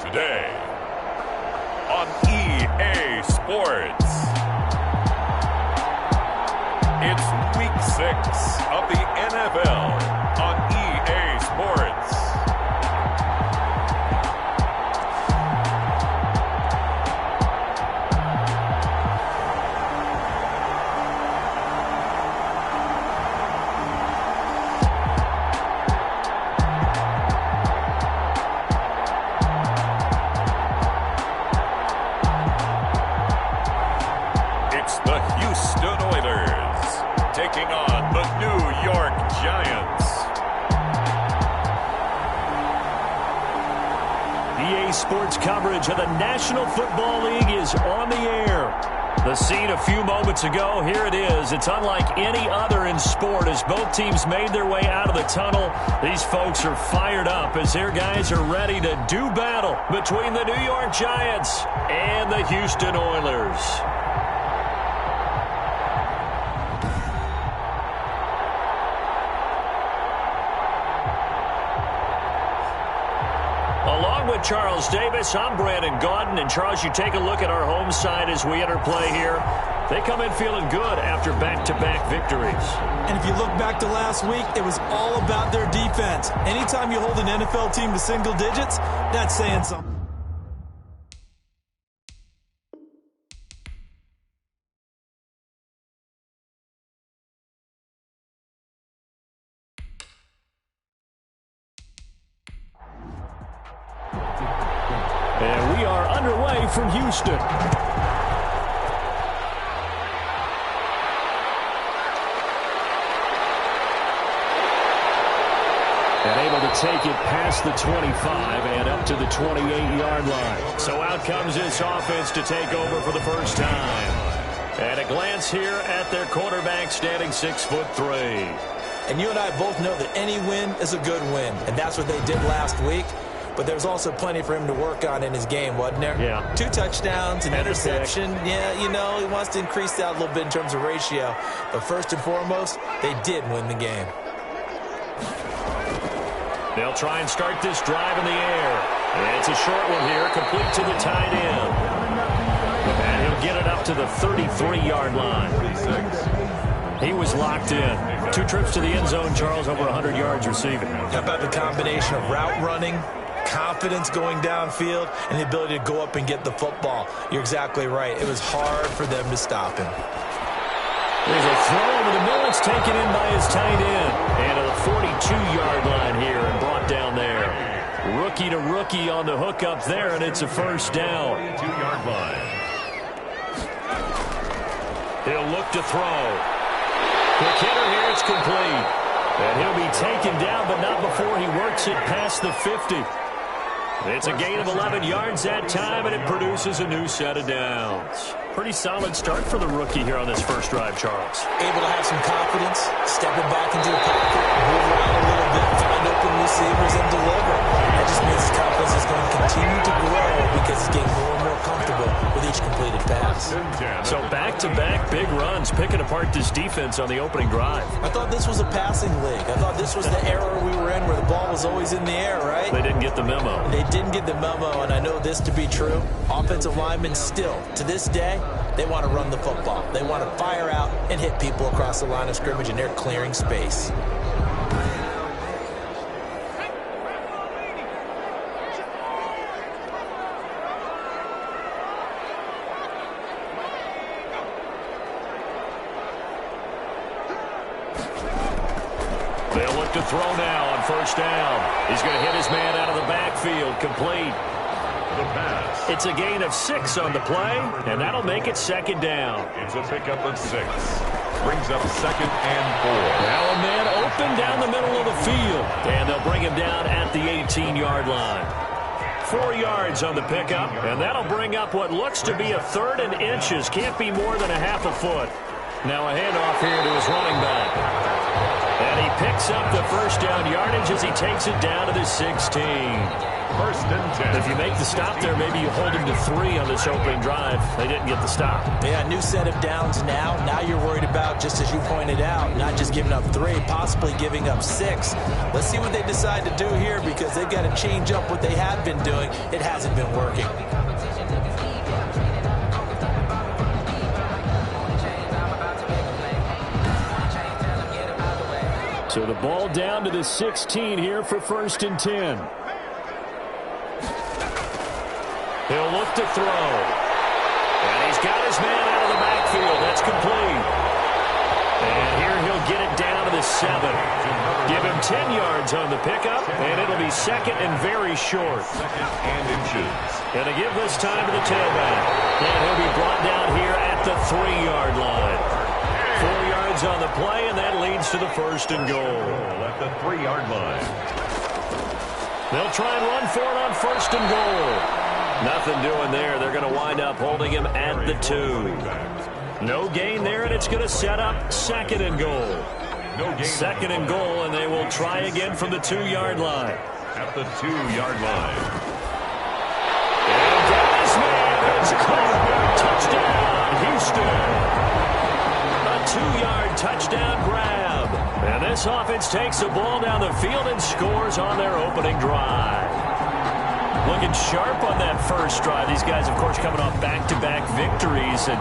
Today on EA Sports, it's Week 6 of the NFL on EA Sports. The Houston Oilers taking on the New York Giants. EA Sports coverage of the National Football League is on the air. The scene a few moments ago, here it is. It's unlike any other in sport as both teams made their way out of the tunnel. These folks are fired up as their guys are ready to do battle between the New York Giants and the Houston Oilers. Along with Charles Davis, I'm Brandon Gaudin. And Charles, you take a look at our home side as we enter play here. They come in feeling good after back-to-back victories. And if you look back to last week, it was all about their defense. Anytime you hold an NFL team to single digits, that's saying something. And we are underway from Houston. And able to take it past the 25 and up to the 28-yard line. So out comes this offense to take over for the first time. And a glance here at their quarterback standing 6'3". And you and I both know that any win is a good win. And that's what they did last week. But there's also plenty for him to work on in his game, wasn't there? Yeah. 2 touchdowns, an interception. Yeah, you know, he wants to increase that a little bit in terms of ratio. But first and foremost, they did win the game. They'll try and start this drive in the air. And it's a short one here, complete to the tight end. And he'll get it up to the 33-yard line. He was locked in. 2 trips to the end zone, Charles, over 100 yards receiving. How about the combination of route running, confidence going downfield, and the ability to go up and get the football? You're exactly right. It was hard for them to stop him. There's a throw over the middle. It's taken in by his tight end. And to the 42-yard line here and brought down there. Rookie to rookie on the hook up there, and it's a first down. 42-yard line. He'll look to throw. Quick hitter here, it's complete. And he'll be taken down, but not before he works it past the 50. It's a gain of 11 yards that time, and it produces a new set of downs. Pretty solid start for the rookie here on this first drive, Charles. Able to have some confidence, stepping back into the pocket, move around a little bit, find open receivers, and deliver. That just means his confidence is going to continue to grow because he's getting more and more comfortable with each completed pass. So back-to-back big runs, picking apart this defense on the opening drive. I thought this was a passing league. I thought this was the era we were in where the ball was always in the air, right? They didn't get the memo. They didn't get the memo, and I know this to be true. Offensive linemen still, to this day, they want to run the football. They want to fire out and hit people across the line of scrimmage, and they're clearing space. They'll look to throw now on first down. He's going to hit his man out of the backfield, complete. The pass. It's a gain of 6 on the play, and that'll make it second down. It's a pickup of 6. Brings up 2nd and 4. Now a man open down the middle of the field, and they'll bring him down at the 18-yard line. 4 yards on the pickup, and that'll bring up what looks to be a 3rd and inches. Can't be more than a half a foot. Now a handoff here to his running back. And he picks up the first down yardage as he takes it down to the 16. First and 10. If you make the stop there, maybe you hold them to 3 on this opening drive. They didn't get the stop. Yeah, new set of downs now. Now you're worried about, just as you pointed out, not just giving up 3, possibly giving up 6. Let's see what they decide to do here, because they've got to change up what they have been doing. It hasn't been working. So the ball down to the 16 here for first and 10. He'll look to throw. And he's got his man out of the backfield. That's complete. And here he'll get it down to the 7. Give him 10 yards on the pickup, and it'll be second and very short. Second and inches. And to give this time to the tailback. And he'll be brought down here at the 3-yard line. 4 yards on the play, and that leads to the first and goal. At the 3-yard line. They'll try and run for it on first and goal. Nothing doing there. They're going to wind up holding him at the 2. No gain there, and it's going to set up second and goal. Second and goal, and they will try again from the 2-yard line. At the 2-yard line. And Dennis man is caught. Touchdown, Houston. A 2-yard touchdown grab. And this offense takes the ball down the field and scores on their opening drive. Looking sharp on that first drive. These guys, of course, coming off back-to-back victories, and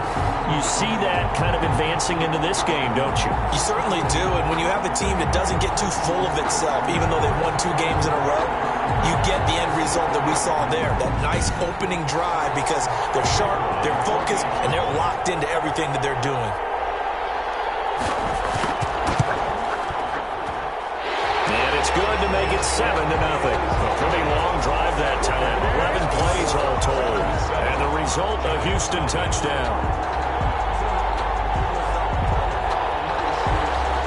you see that kind of advancing into this game, don't you? You certainly do, and when you have a team that doesn't get too full of itself, even though they've won 2 games in a row, you get the end result that we saw there, that nice opening drive, because they're sharp, they're focused, and they're locked into everything that they're doing. Good to make it 7-0. A pretty long drive that time. 11 plays all told. And the result, a Houston touchdown.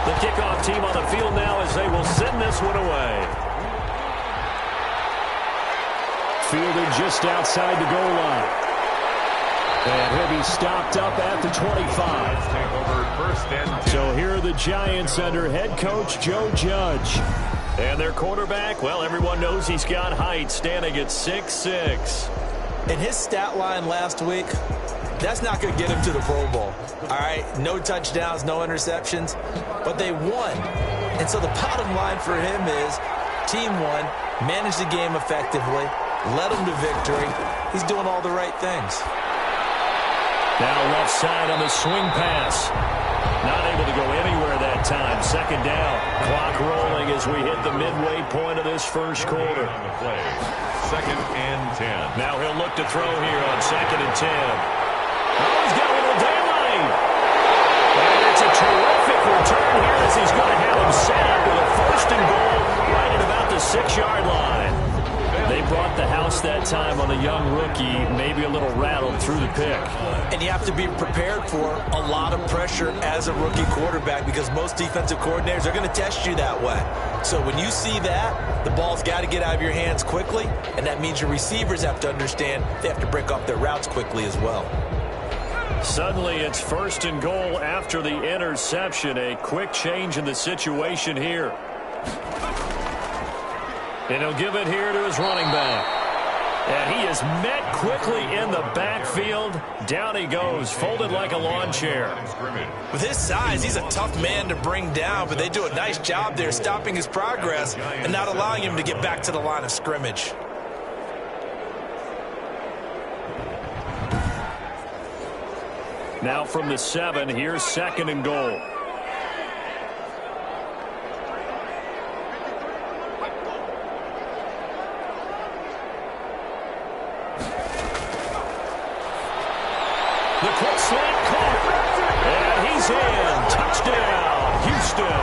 The kickoff team on the field now as they will send this one away. Fielded just outside the goal line. And he'll be stopped up at the 25. Take over first and 10. So here are the Giants under head coach Joe Judge. And their quarterback, well, everyone knows he's got height, standing at 6'6". And his stat line last week, that's not going to get him to the Pro Bowl. All right, no touchdowns, no interceptions, but they won. And so the bottom line for him is team won, managed the game effectively, led them to victory. He's doing all the right things. Now left side on the swing pass. Not able to go anywhere that time. Second down. Clock rolling as we hit the midway point of this first quarter. On the play. Second and 10. Now he'll look to throw here on second and 10. Oh, he's got a little daylight. And it's a terrific return here as he's going to have him set up with a first and goal right at about the 6-yard line. They brought the house that time on the young rookie, maybe a little rattled through the pick. And you have to be prepared for a lot of pressure as a rookie quarterback, because most defensive coordinators are going to test you that way. So when you see that, the ball's got to get out of your hands quickly, and that means your receivers have to understand they have to break off their routes quickly as well. Suddenly it's first and goal after the interception. A quick change in the situation here. And he'll give it here to his running back. And he is met quickly in the backfield. Down he goes, folded like a lawn chair. With his size, he's a tough man to bring down, but they do a nice job there stopping his progress and not allowing him to get back to the line of scrimmage. Now from the 7, here's second and goal. The quick slant caught. And he's in. Touchdown, Houston.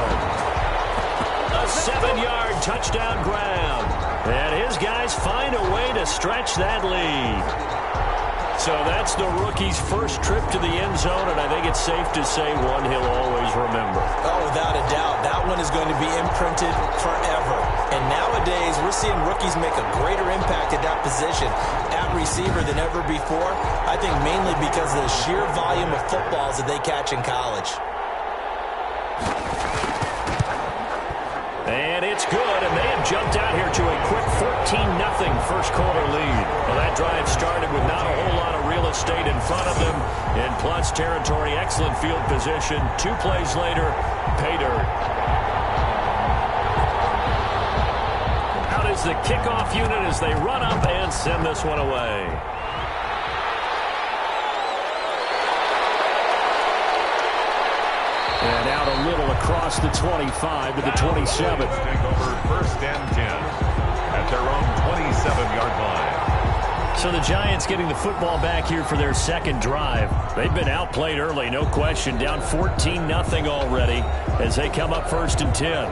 A 7-yard touchdown grab. And his guys find a way to stretch that lead. So that's the rookie's first trip to the end zone, and I think it's safe to say one he'll always remember. Oh, without a doubt. That one is going to be imprinted forever. And nowadays, we're seeing rookies make a greater impact at that position at receiver than ever before. I think mainly because of the sheer volume of footballs that they catch in college. And it's good, and they have jumped out here to a quick 14-0 first quarter lead. Well, that drive started with not a whole lot of real estate in front of them. In plus territory, excellent field position. 2 plays later, pay dirt. Out is the kickoff unit as they run up and send this one away. And out a little across the 25 to the 27. Take over first and 10 at their own 27-yard line. So the Giants getting the football back here for their second drive. They've been outplayed early, no question. Down 14-0 already as they come up first and 10.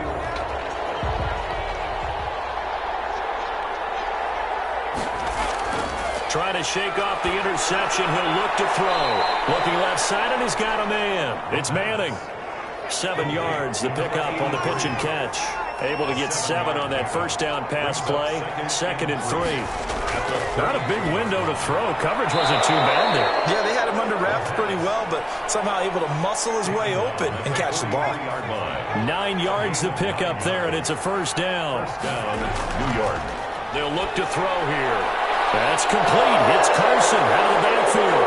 Trying to shake off the interception. He'll look to throw. Looking left side, and he's got a man. It's Manning. 7 yards, the pickup on the pitch and catch. Able to get 7 on that first down pass play. 2nd and 3. Not a big window to throw. Coverage wasn't too bad there. Yeah, they had him under wraps pretty well, but somehow able to muscle his way open and catch the ball. 9 yards the pickup there, and it's a first down. New York. They'll look to throw here. That's complete. It's Carson out of the backfield.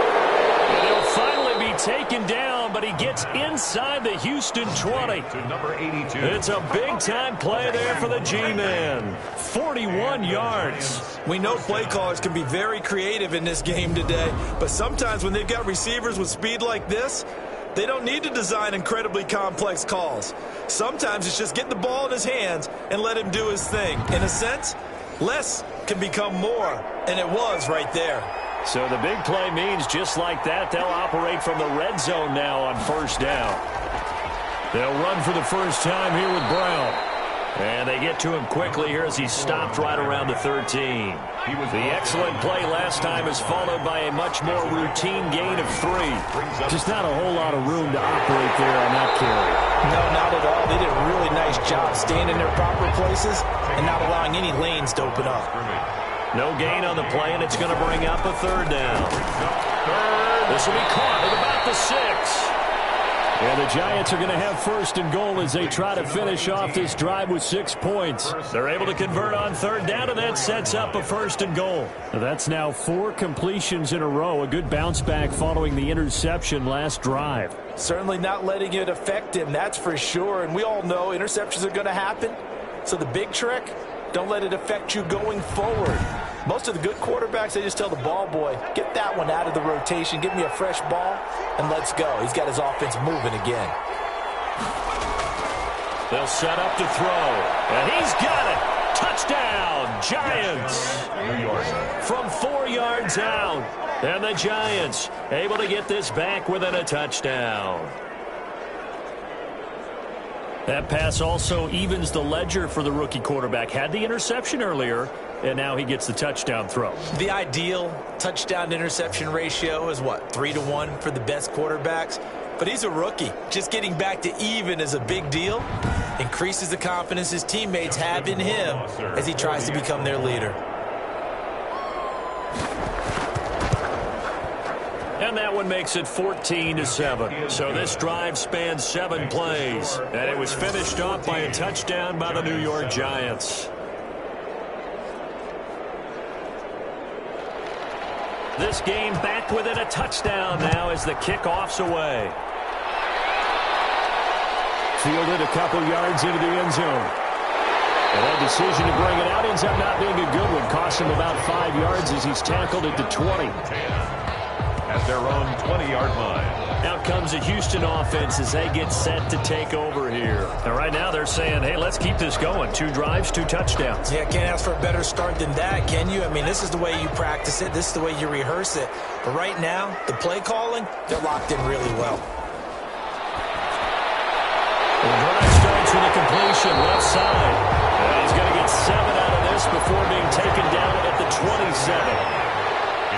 And he'll finally be taken down, but he gets inside the Houston 20. To number 82. It's a big-time play there for the G-Man. 41 yards. We know play callers can be very creative in this game today, but sometimes when they've got receivers with speed like this, they don't need to design incredibly complex calls. Sometimes it's just get the ball in his hands and let him do his thing. In a sense, less can become more, and it was right there. So the big play means just like that, they'll operate from the red zone now on first down. They'll run for the first time here with Brown. And they get to him quickly here as he stopped right around the 13. The excellent play last time is followed by a much more routine gain of 3. Just not a whole lot of room to operate there on that carry. No, not at all. They did a really nice job staying in their proper places and not allowing any lanes to open up. No gain on the play, and it's going to bring up a 3rd down. This will be caught at about the 6. And the Giants are going to have 1st and goal as they try to finish off this drive with 6 points. They're able to convert on 3rd down, and that sets up a 1st and goal. That's now 4 completions in a row. A good bounce back following the interception last drive. Certainly not letting it affect him, that's for sure. And we all know interceptions are going to happen. So the big trick, don't let it affect you going forward. Most of the good quarterbacks, they just tell the ball boy, get that one out of the rotation, give me a fresh ball, and let's go. He's got his offense moving again. They'll set up to throw, and he's got it. Touchdown, Giants. New York. From 4 yards out, and the Giants able to get this back within a touchdown. That pass also evens the ledger for the rookie quarterback. Had the interception earlier, and now he gets the touchdown throw. The ideal touchdown-interception ratio is, what, 3-to-1 for the best quarterbacks? But he's a rookie. Just getting back to even is a big deal. Increases the confidence his teammates have in him as he tries to become their leader. And that one makes it 14-7. So this drive spans 7 plays. And it was finished off by a touchdown by the New York Giants. This game back within a touchdown now as the kickoff's away. Fielded a couple yards into the end zone. And that decision to bring it out ends up not being a good one. Cost him about 5 yards as he's tackled at the 20. At their own 20-yard line. Out comes the Houston offense as they get set to take over here. And right now they're saying, hey, let's keep this going. 2 drives, 2 touchdowns. Yeah, can't ask for a better start than that, can you? I mean, this is the way you practice it. This is the way you rehearse it. But right now, the play calling, they're locked in really well. The drive starts with a completion left side. And he's going to get 7 out of this before being taken down at the 27.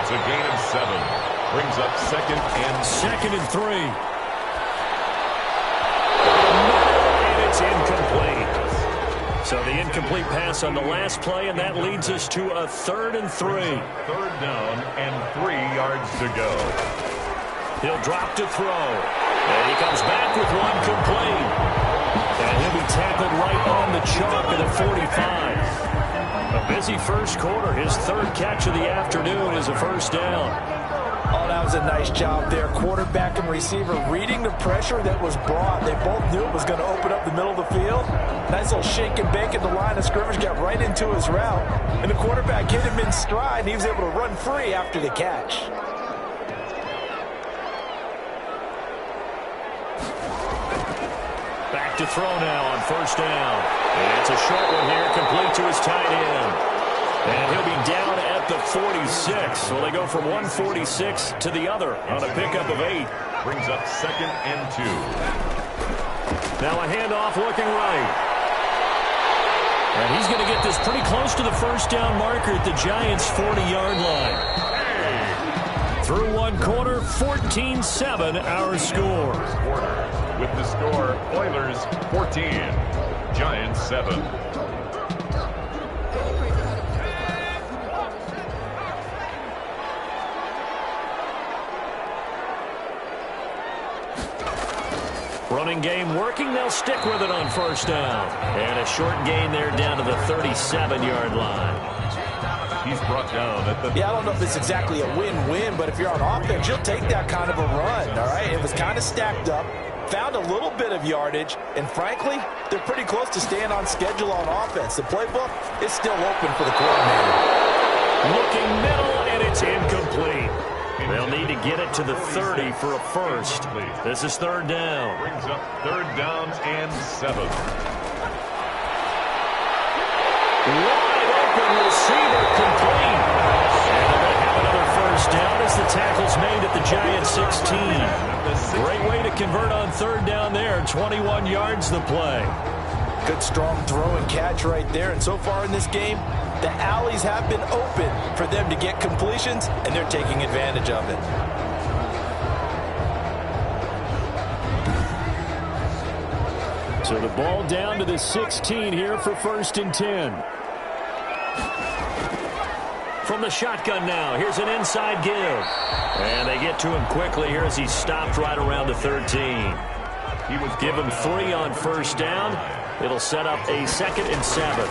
It's a gain of 7. Brings up 2nd and 3. And it's incomplete. So the incomplete pass on the last play, and that leads us to a 3rd and 3. 3rd down and 3 yards to go. He'll drop to throw. And he comes back with one complete. And he'll be tackled right on the chalk at the 45. A busy first quarter. His third catch of the afternoon is a first down. Oh, that was a nice job there. Quarterback and receiver reading the pressure that was brought. They both knew it was going to open up the middle of the field. Nice little shake and bake at the line of scrimmage, got right into his route. And the quarterback hit him in stride, and he was able to run free after the catch. Back to throw now on first down. And it's a short one here, complete to his tight end. And he'll be down at the 46. So they go from 146 to the other on a pickup of 8. Brings up 2nd and 2. Now a handoff looking right. And he's going to get this pretty close to the first down marker at the Giants' 40-yard line. Through one quarter, 14-7 our score. With the score, Oilers 14, Giants 7. Running game working. They'll stick with it on first down. And a short gain there down to the 37-yard line. He's brought down at the... Yeah, I don't know if it's exactly a win-win, but if you're on offense, you'll take that kind of a run, all right? It was kind of stacked up, found a little bit of yardage, and frankly, they're pretty close to staying on schedule on offense. The playbook is still open for the coordinator. Looking middle, and it's incomplete. They'll need to get it to the 30 for a first. This is third down. Brings up 3rd down and 7. Wide open receiver complete. And they're going to have another first down as the tackle's made at the Giants 16. Great way to convert on third down there. 21 yards the play. Good strong throw and catch right there. And so far in this game, the alleys have been open for them to get completions, and they're taking advantage of it. So the ball down to the 16 here for 1st and 10. From the shotgun now, here's an inside give. And they get to him quickly here as he stopped right around the 13. He was given 3 on first down. It'll set up a 2nd and 7.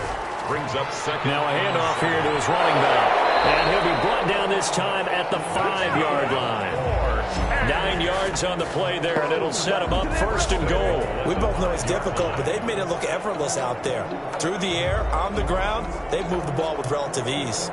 Brings up 2nd. Now a handoff here to his running back. And he'll be brought down this time at the 5-yard line. 9 yards on the play there, and it'll set him up 1st and goal. We both know it's difficult, but they've made it look effortless out there. Through the air, on the ground, they've moved the ball with relative ease.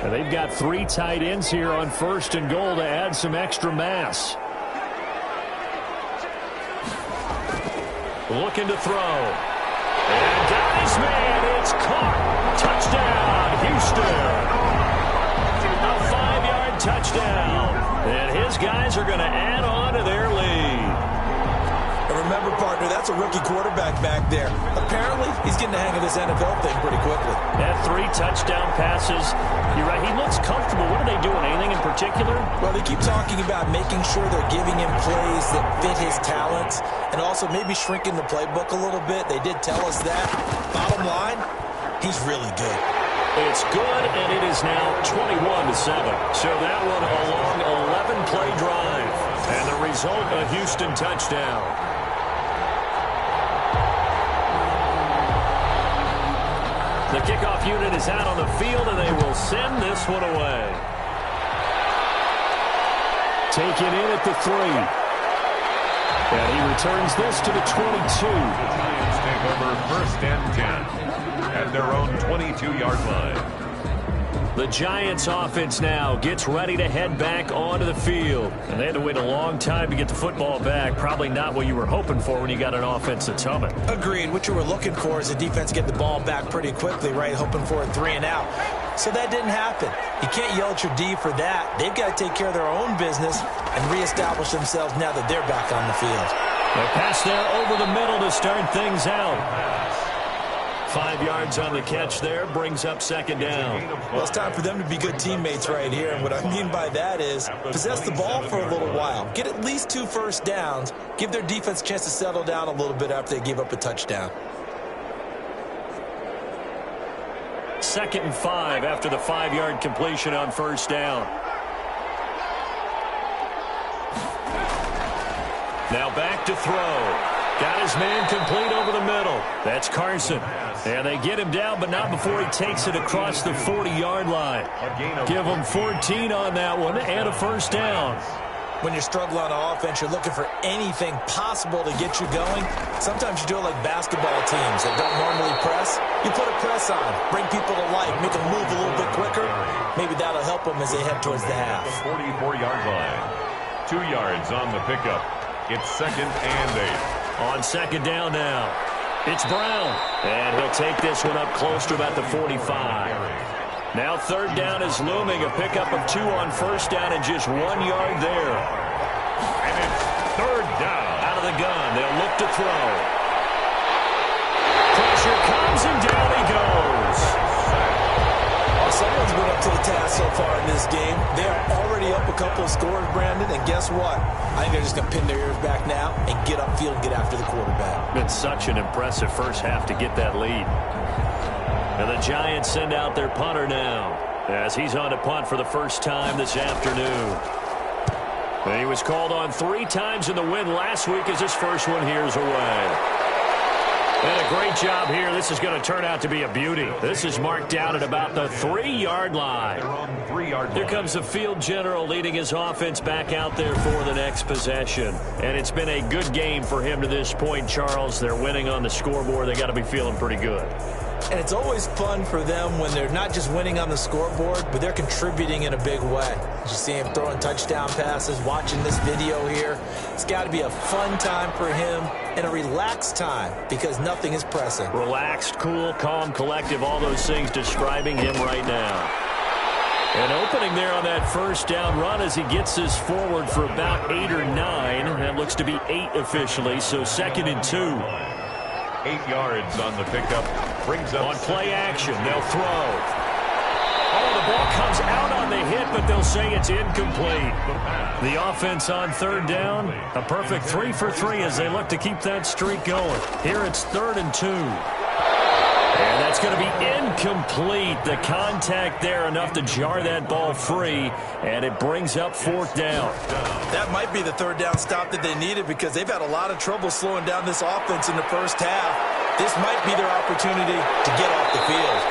They've got 3 tight ends here on 1st and goal to add some extra mass. Looking to throw. And down his man. It's caught. Touchdown, Houston. A 5-yard touchdown. And his guys are going to add on to their lead. And remember, partner, that's a rookie quarterback back there. Apparently, he's getting the hang of this NFL thing pretty quickly. That 3 touchdown passes. You're right, he looks comfortable. What are they doing? Anything in particular? Well, they keep talking about making sure they're giving him plays that fit his talents and also maybe shrinking the playbook a little bit. They did tell us that. Bottom line, he's really good. It's good, and it is now 21-7. So that one a long 11-play drive. And the result, a Houston touchdown. The kickoff unit is out on the field, and they will send this one away. Taken in at the 3. And he returns this to the 22. The Giants take over 1st and 10 at their own 22-yard line. The Giants offense now gets ready to head back onto the field. And they had to wait a long time to get the football back. Probably not what you were hoping for when you got an offense that's humming. Agreed. What you were looking for is a defense get the ball back pretty quickly, right? Hoping for a 3 and out. So that didn't happen. You can't yell at your D for that. They've got to take care of their own business and reestablish themselves now that they're back on the field. A pass there over the middle to start things out. 5 yards on the catch there, brings up 2nd down. Well, it's time for them to be good teammates right here. And what I mean by that is possess the ball for a little while. Get at least 2 first downs. Give their defense a chance to settle down a little bit after they give up a touchdown. 2nd and 5 after the 5-yard completion on first down. Now back to throw. Got his man complete over the middle. That's Carson. And they get him down, but not before he takes it across the 40-yard line. Give him 14 on that one and a first down. When you're struggling on offense, you're looking for anything possible to get you going. Sometimes you do it like basketball teams that don't normally press. You put a press on, bring people to life, make them move a little bit quicker. Maybe that'll help them as they head towards the half. 44-yard line. 2 yards on the pickup. It's 2nd and 8. On 2nd down now, it's Brown. And he'll take this one up close to about the 45. Now 3rd down is looming. A pickup of 2 on first down and just 1 yard there. And it's 3rd down. Out of the gun, they'll look to throw. Pressure comes and down he goes. Well, someone's been up to the task so far in this game. They are already up a couple of scores, Brandon, and guess what? I think they're just going to pin their ears back now and get upfield and get after the quarterback. Been such an impressive first half to get that lead. And the Giants send out their punter now as he's on to punt for the first time this afternoon. And he was called on 3 times in the win last week as his first one here's away. And a great job here. This is going to turn out to be a beauty. This is marked out at about the 3-yard line. Here comes the field general leading his offense back out there for the next possession. And it's been a good game for him to this point, Charles. They're winning on the scoreboard. They got to be feeling pretty good. And it's always fun for them when they're not just winning on the scoreboard, but they're contributing in a big way. You see him throwing touchdown passes, watching this video here. It's got to be a fun time for him and a relaxed time because nothing is pressing. Relaxed, cool, calm, collective, all those things describing him right now. And opening there on that first down run as he gets this forward for about 8 or 9. That looks to be 8 officially, so 2nd and 2. 8 yards on the pickup. Brings up on play action. They'll throw. Oh, the ball comes out on the hit, but they'll say it's incomplete. The offense on 3rd down. A perfect 3 for 3 as they look to keep that streak going. Here it's 3rd and 2. And that's going to be incomplete. The contact there enough to jar that ball free, and it brings up 4th down. That might be the 3rd down stop that they needed because they've had a lot of trouble slowing down this offense in the first half. This might be their opportunity to get off the field.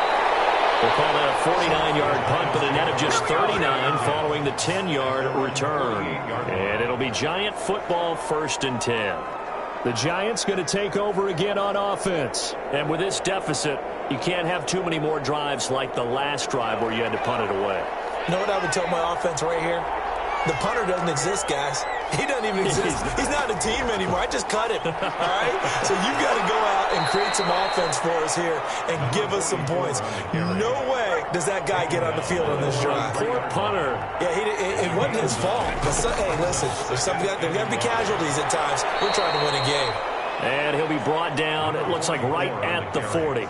We'll call that a 49-yard punt, but a net of just 39 following the 10-yard return. And it'll be Giant football 1st and 10. The Giants going to take over again on offense. And with this deficit, you can't have too many more drives like the last drive where you had to punt it away. You know what I would tell my offense right here? The punter doesn't exist, guys. He doesn't even exist. He's not a team anymore. I just cut him, all right? So you've got to go out and create some offense for us here and give us some points. No way does that guy get on the field on this drive. Poor punter. Yeah, it wasn't his fault. But hey, listen, there's got to be casualties at times. We're trying to win a game. And he'll be brought down, it looks like right at the 40.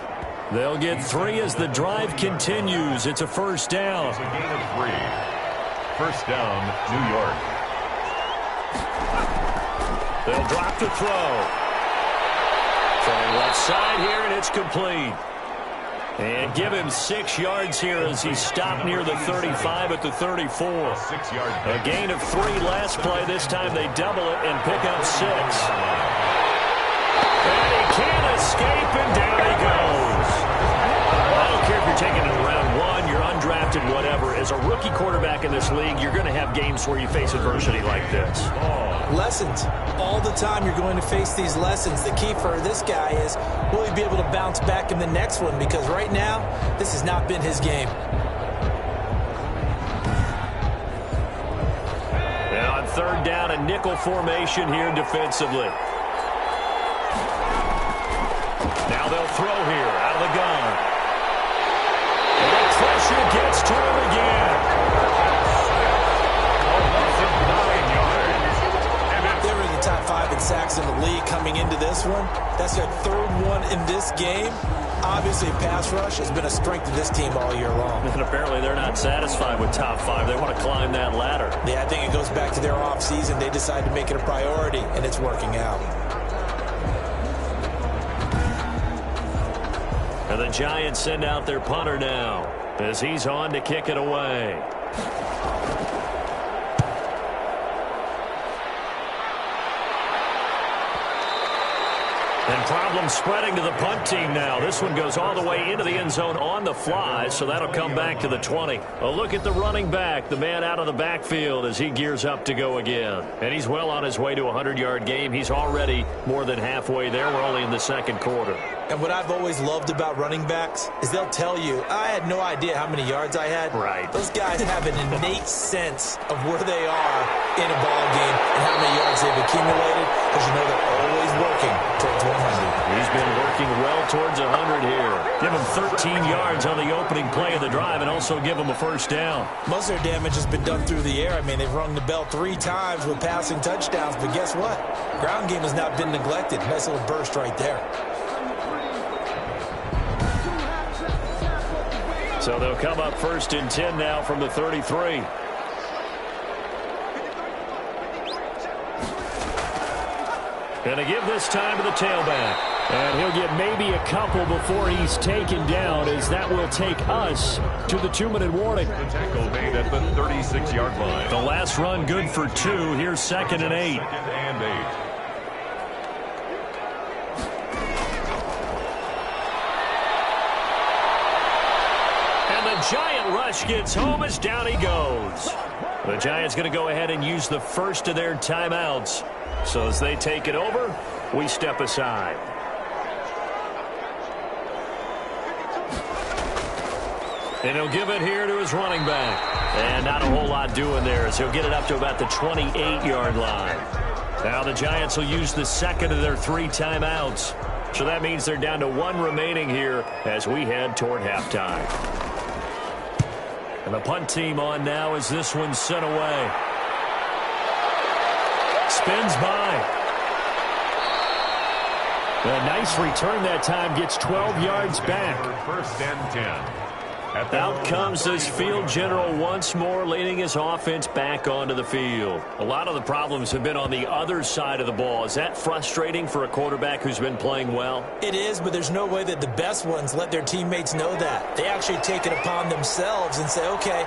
They'll get 3 as the drive continues. It's a first down. It's a gain of 3. First down, New York. They'll drop to throw. Throwing left side here, and it's complete. And give him 6 yards here as he stopped near the 35 at the 34. 6-yard. A gain of 3 last play. This time they double it and pick up 6. And he can't escape, and down he goes. I don't care if you're taking it in round 1, you're undrafted, whatever. As a rookie quarterback in this league, you're going to have games where you face adversity like this. Lessons. All the time you're going to face these lessons. The key for this guy is, will he be able to bounce back in the next one? Because right now, this has not been his game. And on 3rd down, a nickel formation here defensively. Now they'll throw here out of the gun. And the pressure gets to him again. They were in the top 5 in sacks in the league coming into this one. That's their 3rd one in this game. Obviously, pass rush has been a strength of this team all year long. And apparently they're not satisfied with top 5. They want to climb that ladder. Yeah, I think it goes back to their offseason. They decided to make it a priority, and it's working out. And the Giants send out their punter now as he's on to kick it away. And problems spreading to the punt team now. This one goes all the way into the end zone on the fly, so that'll come back to the 20. A look at the running back, the man out of the backfield as he gears up to go again. And he's well on his way to a 100-yard game. He's already more than halfway there. We're only in the second quarter. And what I've always loved about running backs is they'll tell you, I had no idea how many yards I had. Right. Those guys have an innate sense of where they are in a ball game and how many yards they've accumulated, because you know they're always working towards 100. He's been working well towards 100 here. Give him 13 yards on the opening play of the drive and also give him a first down. Most of their damage has been done through the air. I mean, they've rung the bell 3 times with passing touchdowns, but guess what? Ground game has not been neglected. Nice little burst right there. So they'll come up 1st and 10 now from the 33. Going to give this time to the tailback. And he'll get maybe a couple before he's taken down, as that will take us to the 2-minute warning. The tackle made at the 36-yard line. The last run good for 2. Here's 2nd and 8. 2nd and 8. Giant rush gets home as down he goes. The Giants going to go ahead and use the first of their timeouts. So as they take it over, we step aside. And he'll give it here to his running back. And not a whole lot doing there, as he'll get it up to about the 28-yard line. Now the Giants will use the second of their 3 timeouts. So that means they're down to 1 remaining here as we head toward halftime. And the punt team on now as this one's sent away. Spins by. A nice return that time. Gets 12 yards back. 1st and 10. Out comes this field general once more, leading his offense back onto the field. A lot of the problems have been on the other side of the ball. Is that frustrating for a quarterback who's been playing well? It is, but there's no way that the best ones let their teammates know that. They actually take it upon themselves and say, okay,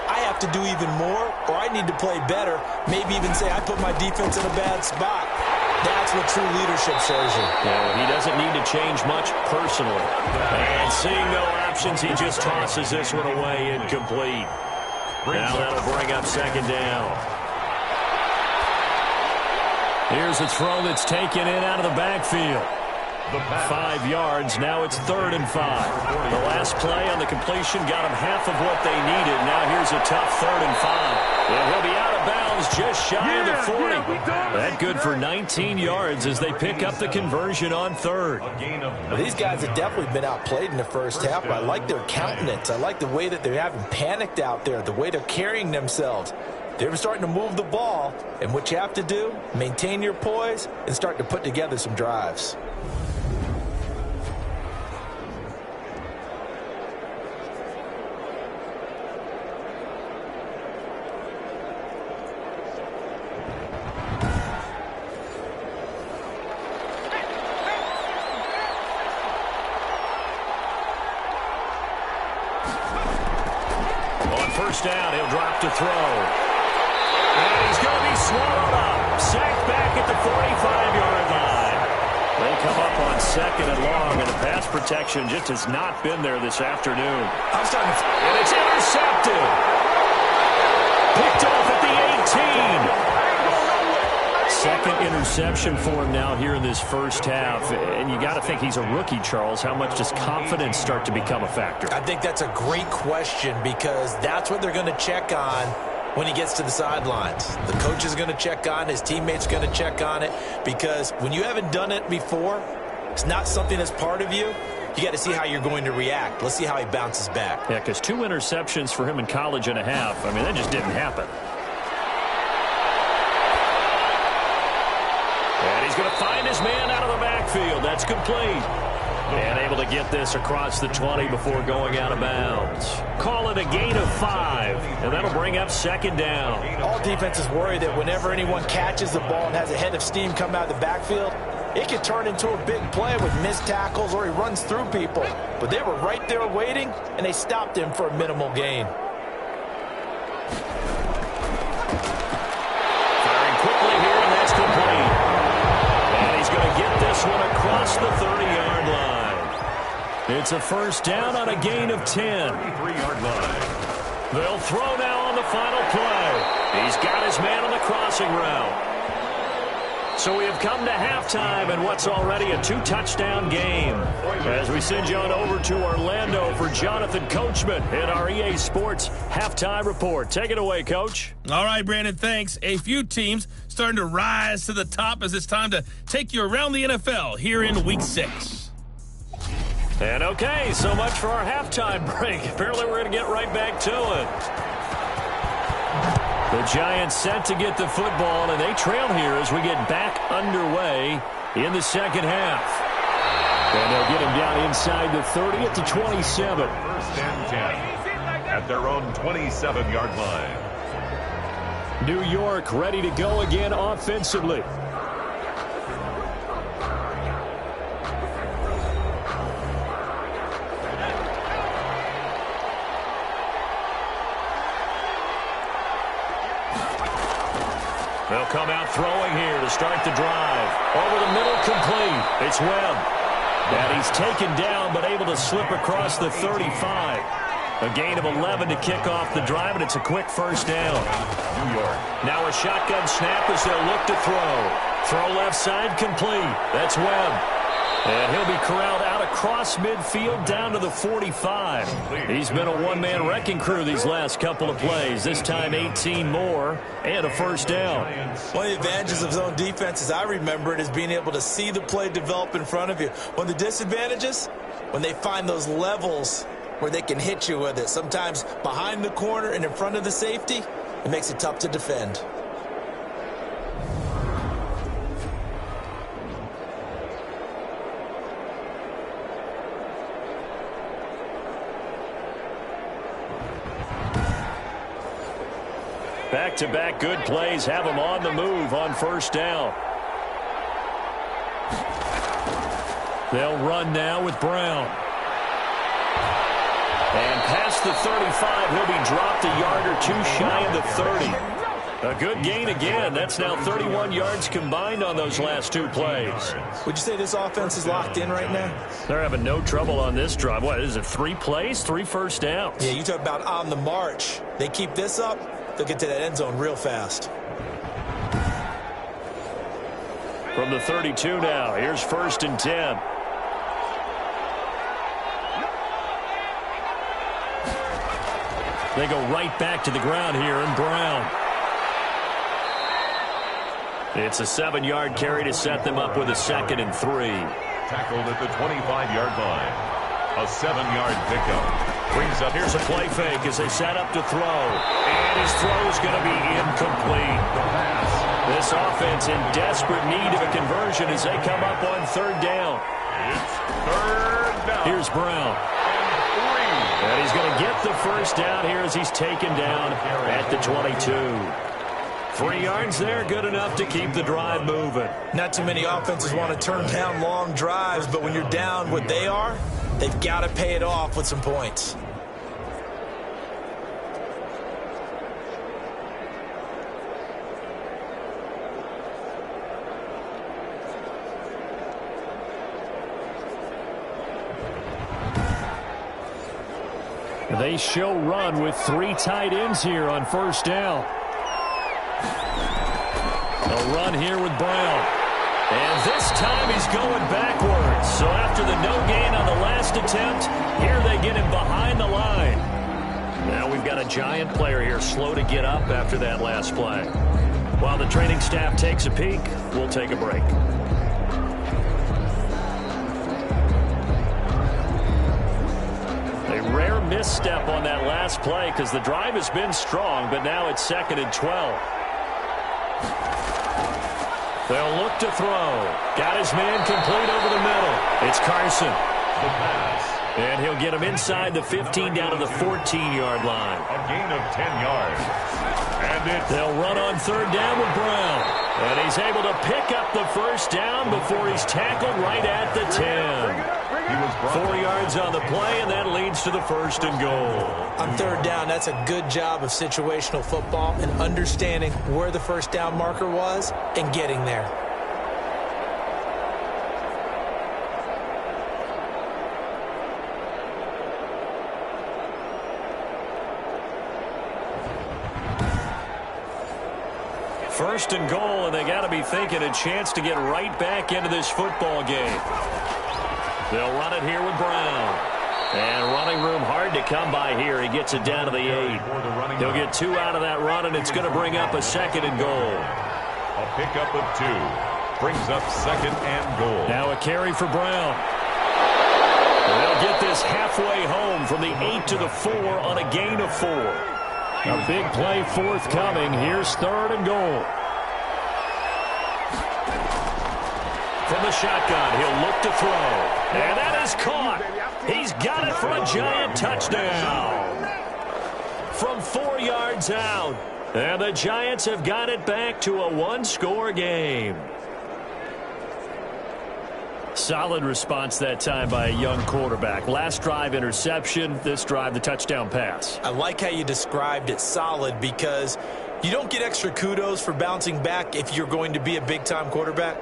I have to do even more, or I need to play better. Maybe even say, I put my defense in a bad spot. That's what true leadership shows you. Yeah, well, he doesn't need to change much personally. And seeing no options, he just tosses this one away incomplete. Now that'll bring up 2nd down. Here's a throw that's taken in out of the backfield. 5 yards. Now it's 3rd and 5. The last play on the completion got him half of what they needed. Now here's a tough 3rd and 5. And he'll be out of bounds just shy of the 40. That good for 19 yards as they pick up the conversion on 3rd. Well, these guys have definitely been outplayed in the first half, but I like their countenance. I like the way that they haven't panicked out there, the way they're carrying themselves. They're starting to move the ball, and what you have to do, maintain your poise and start to put together some drives. First down, he'll drop to throw. And he's going to be swallowed up. Sacked back at the 45-yard line. They come up on 2nd and long, and the pass protection just has not been there this afternoon. And it's intercepted. Picked off at the 18. Second interception for him now here in this first half. And you got to think he's a rookie, Charles. How much does confidence start to become a factor? I think that's a great question, because that's what they're going to check on when he gets to the sidelines. The coach is going to check on, his teammates going to check on it, because when you haven't done it before, it's not something that's part of you. You got to see how you're going to react. Let's see how he bounces back. Yeah, because 2 interceptions for him in college and a half. I mean, that just didn't happen. And he's going to find his man out of the backfield. That's complete. And able to get this across the 20 before going out of bounds. Call it a gain of 5, and that'll bring up 2nd down. All defenses worry that whenever anyone catches the ball and has a head of steam come out of the backfield, it could turn into a big play with missed tackles or he runs through people. But they were right there waiting, and they stopped him for a minimal gain. Firing quickly here, and that's complete. And he's going to get this one across the 30-yard line. It's a first down on a gain of 10. 33-yard line. They'll throw now on the final play. He's got his man on the crossing route. So we have come to halftime in what's already a 2-touchdown game. As we send you on over to Orlando for Jonathan Coachman in our EA Sports Halftime Report. Take it away, Coach. All right, Brandon, thanks. A few teams starting to rise to the top as it's time to take you around the NFL here in Week 6. And okay, so much for our halftime break. Apparently we're going to get right back to it. The Giants set to get the football, and they trail here as we get back underway in the second half. And they'll get him down inside the 30 at the 27. First and 10 at their own 27-yard line. New York ready to go again offensively. They'll come out throwing here to start the drive. Over the middle, complete. It's Webb. And he's taken down, but able to slip across the 35. A gain of 11 to kick off the drive, and it's a quick first down. New York. Now a shotgun snap as they'll look to throw. Throw left side, complete. That's Webb. And he'll be corralled out across midfield down to the 45. He's been a one-man wrecking crew these last couple of plays. This time 18 more and a first down. One of the advantages of zone defense, as I remember it, is being able to see the play develop in front of you. One of the disadvantages, when they find those levels where they can hit you with it. Sometimes behind the corner and in front of the safety, it makes it tough to defend. Back-to-back good plays have them on the move on first down. They'll run now with Brown. And past the 35, he'll be dropped a yard or two shy of the 30. A good gain again. That's now 31 yards combined on those last two plays. Would you say this offense is locked in right now? They're having no trouble on this drive. What is it, 3 plays, 3 first downs? Yeah, you talk about on the march. They keep this up, they'll get to that end zone real fast. From the 32 now, here's first and 10. They go right back to the ground here, and Brown. It's a 7-yard carry to set them up with a 2nd and 3. Tackled at the 25-yard line. A 7-yard pickup. Brings up. Here's a play fake as they set up to throw. And his throw is going to be incomplete. The pass. This offense in desperate need of a conversion as they come up on 3rd down. It's 3rd down. Here's Brown. And he's going to get the first down here as he's taken down at the 22. 3 yards there, good enough to keep the drive moving. Not too many offenses want to turn down long drives, but when you're down what they are, they've got to pay it off with some points. They show run with 3 tight ends here on first down. A run here with Brown. And this time he's going backwards. So after the no gain on the last attempt, here they get him behind the line. Now we've got a Giant player here slow to get up after that last play. While the training staff takes a peek, we'll take a break. A rare misstep on that last play because the drive has been strong, but now it's 2nd and 12. They'll look to throw. Got his man complete over the middle. It's Carson. The pass. And he'll get him inside the 15 down to the 14-yard line. A gain of 10 yards. And it's... They'll run on 3rd down with Brown. And he's able to pick up the first down before he's tackled right at the 10. 4 yards on the play, and that leads to the 1st and goal. On 3rd down, that's a good job of situational football and understanding where the first down marker was and getting there. First and goal, and they got to be thinking a chance to get right back into this football game. They'll run it here with Brown. And running room hard to come by here. He gets it down to the 8. He'll get 2 out of that run, and it's going to bring up a 2nd and goal. A pickup of 2 brings up 2nd and goal. Now a carry for Brown. And they'll get this halfway home from the 8 to the 4 on a gain of 4. A big play forthcoming. Here's 3rd and goal. From the shotgun, he'll look to throw. And that is caught. He's got it for a Giant touchdown. From 4 yards out. And the Giants have got it back to a 1-score game. Solid response that time by a young quarterback. Last drive, interception. This drive, the touchdown pass. I like how you described it, solid, because you don't get extra kudos for bouncing back if you're going to be a big-time quarterback.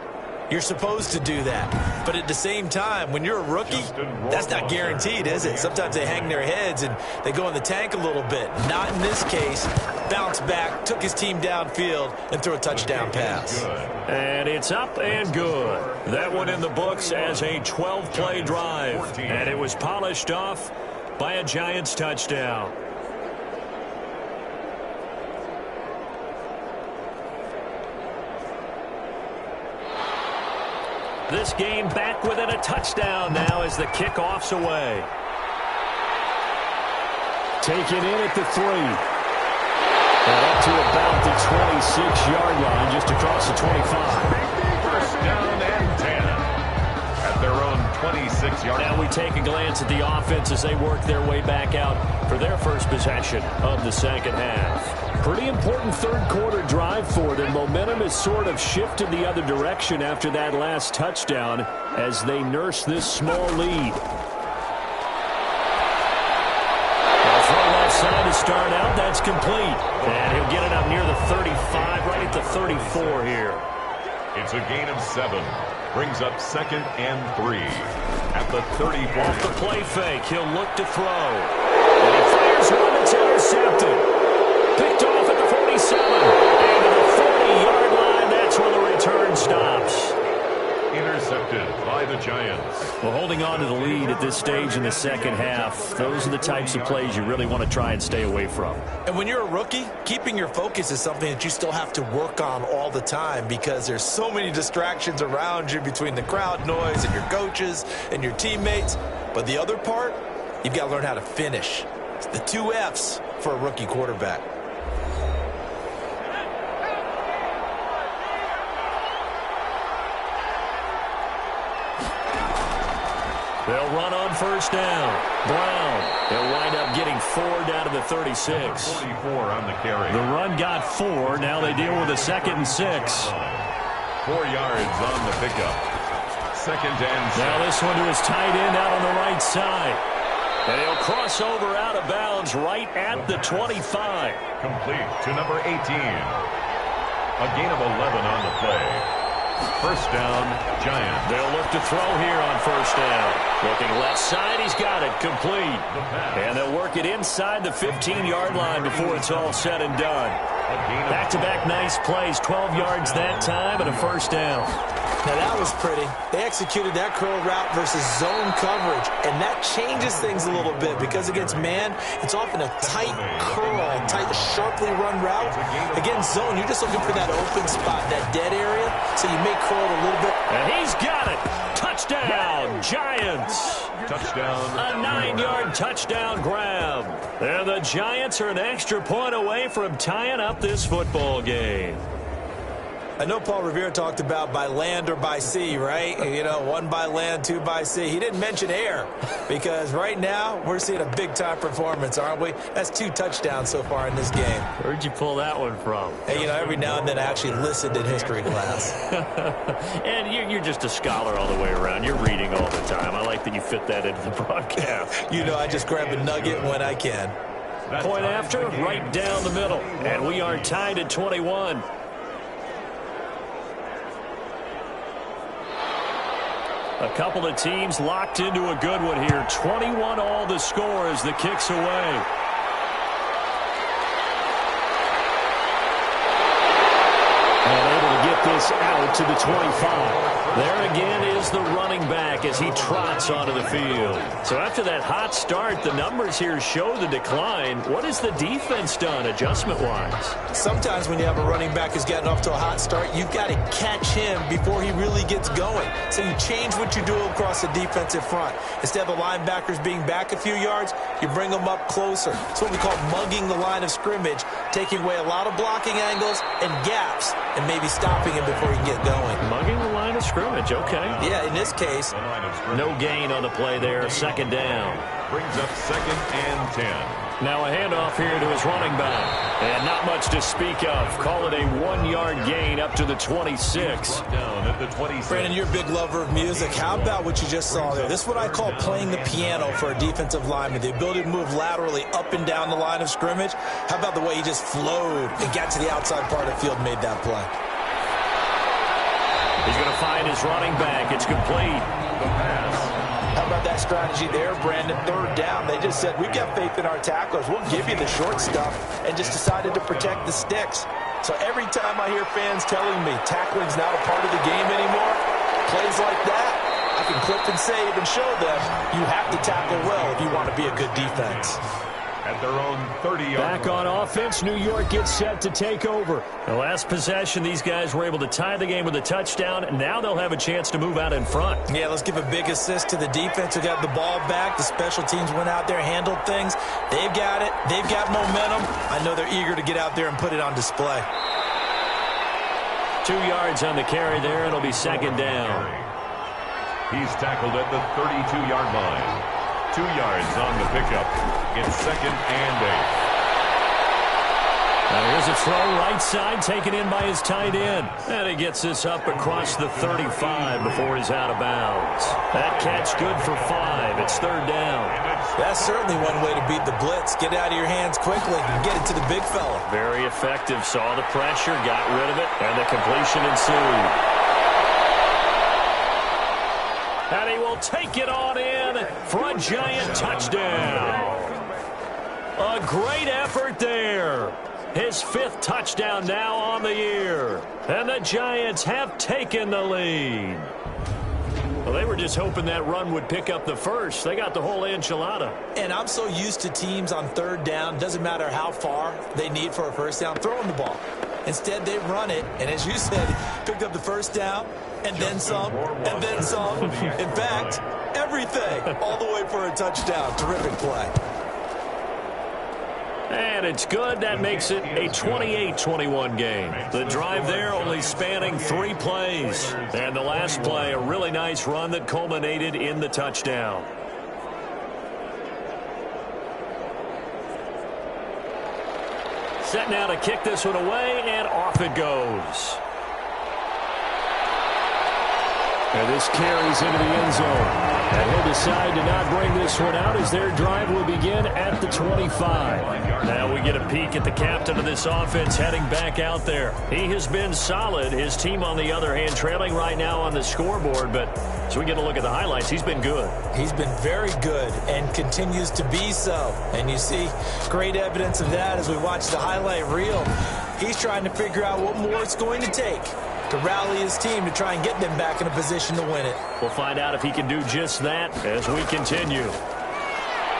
You're supposed to do that. But at the same time, when you're a rookie, that's not guaranteed, is it? Sometimes they hang their heads and they go in the tank a little bit. Not in this case. Bounced back, took his team downfield, and threw a touchdown pass. And it's up and good. That one in the books as a 12-play drive. And it was polished off by a Giants touchdown. This game back within a touchdown now as the kickoff's away. Taken in at the 3. And up to about the 26-yard line, just across the 25. First down and 10 at their own 26-yard line. Now we take a glance at the offense as they work their way back out for their first possession of the second half. Pretty important third-quarter drive for them. Momentum has sort of shifted the other direction after that last touchdown as they nurse this small lead. Throw left side to start out. That's complete. And he'll get it up near the 35, right at the 34 here. It's a gain of 7. Brings up 2nd and 3 at the 34. Off the play fake, he'll look to throw. And he fires one that's intercepted. Picked off at the 47. And to the 40-yard line, that's where the return stops. Intercepted by the Giants. Well, holding on to the lead at this stage in the second half, those are the types of plays you really want to try and stay away from. And when you're a rookie, keeping your focus is something that you still have to work on all the time because there's so many distractions around you between the crowd noise and your coaches and your teammates. But the other part, you've got to learn how to finish. It's the 2 F's for a rookie quarterback. They'll run on first down. Brown. They'll wind up getting 4 down to the 36. 44 on the carry. The run got 4. Now they deal with a 2nd and 6. 4 yards on the pickup. 2nd and 6. Now this one to his tight end out on the right side. And he'll cross over out of bounds right at the 25. Complete to number 18. A gain of 11 on the play. First down, Giants. They'll look to throw here on first down. Looking left side, he's got it, complete. And they'll work it inside the 15-yard line before it's all said and done. Back-to-back nice plays, 12 yards that time and a first down. Now that was pretty. They executed that curl route versus zone coverage, and that changes things a little bit because against man, it's often a tight curl, tight, sharply run route. Against zone, you're just looking for that open spot, that dead area, so you may curl it a little bit. And he's got it. Touchdown, Giants. Touchdown. A 9-yard touchdown grab. And the Giants are an extra point away from tying up this football game. I know Paul Revere talked about by land or by sea, right? You know, 1 by land, 2 by sea. He didn't mention air because right now we're seeing a big-time performance, aren't we? That's 2 touchdowns so far in this game. Where'd you pull that one from? Hey, you know, every now and then I actually listened in history class. And you're just a scholar all the way around. You're reading all the time. I like that you fit that into the broadcast. You know, I just grab a nugget when I can. Point after, right down the middle. And we are tied at 21. A couple of teams locked into a good one here. 21 all the score as the kick's away. And able to get this out to the 25. There again is the running back as he trots onto the field. So after that hot start, the numbers here show the decline. What has the defense done adjustment-wise? Sometimes when you have a running back who's getting off to a hot start, you've got to catch him before he really gets going. So you change what you do across the defensive front. Instead of the linebackers being back a few yards, you bring them up closer. It's what we call mugging the line of scrimmage, taking away a lot of blocking angles and gaps and maybe stopping him before he can get going. Mugging the line of scrimmage, okay. Yeah, in this case. No gain on the play there, second down. Brings up 2nd and 10. Now a handoff here to his running back. And not much to speak of. Call it a 1-yard gain up to the 26. Down at the 26. Brandon, you're a big lover of music. How about what you just saw there? This is what I call playing the piano for a defensive lineman. The ability to move laterally up and down the line of scrimmage. How about the way he just flowed and got to the outside part of the field and made that play? He's going to find his running back. It's complete. The pass. How about that strategy there, Brandon? 3rd down. They just said, we've got faith in our tacklers. We'll give you the short stuff, and just decided to protect the sticks. So every time I hear fans telling me tackling's not a part of the game anymore, plays like that, I can clip and save and show them you have to tackle well if you want to be a good defense. At their own 30-yard Back on offense, New York gets set to take over. The last possession, these guys were able to tie the game with a touchdown. Now they'll have a chance to move out in front. Yeah, let's give a big assist to the defense who got the ball back. The special teams went out there, handled things. They've got it. They've got momentum. I know they're eager to get out there and put it on display. 2 yards on the carry there. It'll be second down. He's tackled at the 32-yard line. 2 yards on the pickup. It's 2nd and 8. Now here's a throw right side taken in by his tight end. And he gets this up across the 35 before he's out of bounds. That catch good for 5. It's 3rd down. That's certainly one way to beat the blitz. Get it out of your hands quickly and get it to the big fella. Very effective. Saw the pressure, got rid of it, and the completion ensued. And he will take it on in for a giant touchdown. A great effort there. His 5th touchdown now on the year. And the Giants have taken the lead. Well, they were just hoping that run would pick up the first. They got the whole enchilada. And I'm so used to teams on 3rd down, doesn't matter how far they need for a first down, throwing the ball. Instead, they run it, and as you said, picked up the first down, and then some, and then some. In fact, everything, all the way for a touchdown. Terrific play. And it's good. That makes it a 28-21 game. The drive there only spanning 3 plays. And the last play, a really nice run that culminated in the touchdown. Set now to kick this one away, and off it goes. And this carries into the end zone. And he'll decide to not bring this one out as their drive will begin at the 25. Now we get a peek at the captain of this offense heading back out there. He has been solid. His team, on the other hand, trailing right now on the scoreboard. But as we get a look at the highlights, he's been good. He's been very good and continues to be so. And you see great evidence of that as we watch the highlight reel. He's trying to figure out what more it's going to take to rally his team to try and get them back in a position to win it. We'll find out if he can do just that as we continue.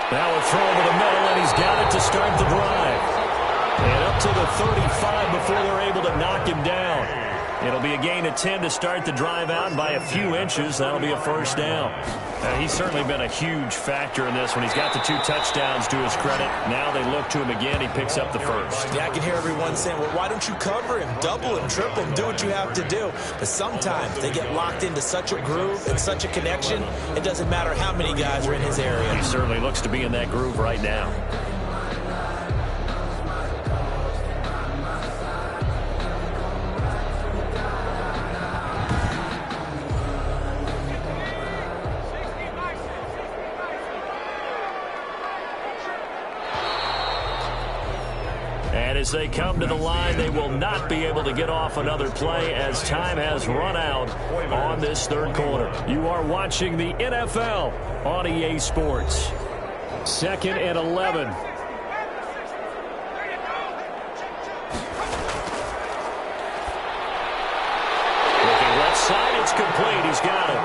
Now a throw over the middle, and he's got it to start the drive. And up to the 35 before they're able to knock him down. It'll be a gain of 10 to start the drive out, and by a few inches, that'll be a first down. He's certainly been a huge factor in this one. He's got the 2 touchdowns to his credit. Now they look to him again. He picks up the first. Yeah, I can hear everyone saying, well, why don't you cover him, double him, triple him, do what you have to do. But sometimes they get locked into such a groove and such a connection, it doesn't matter how many guys are in his area. He certainly looks to be in that groove right now. As they come to the line, they will not be able to get off another play as time has run out on this third quarter. You are watching the NFL on EA Sports. 2nd and 11. Looking left side, it's complete. He's got it.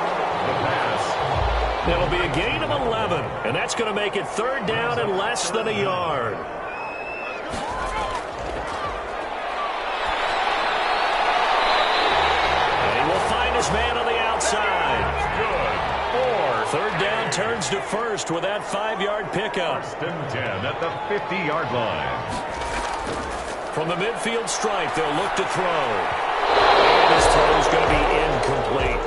It'll be a gain of 11, and that's going to make it 3rd down and less than a yard. Man on the outside. Good. 4. 3rd down turns to 1st with that 5-yard pickup. 1st and 10 at the 50-yard line. From the midfield stripe, they'll look to throw. And his throw is going to be incomplete.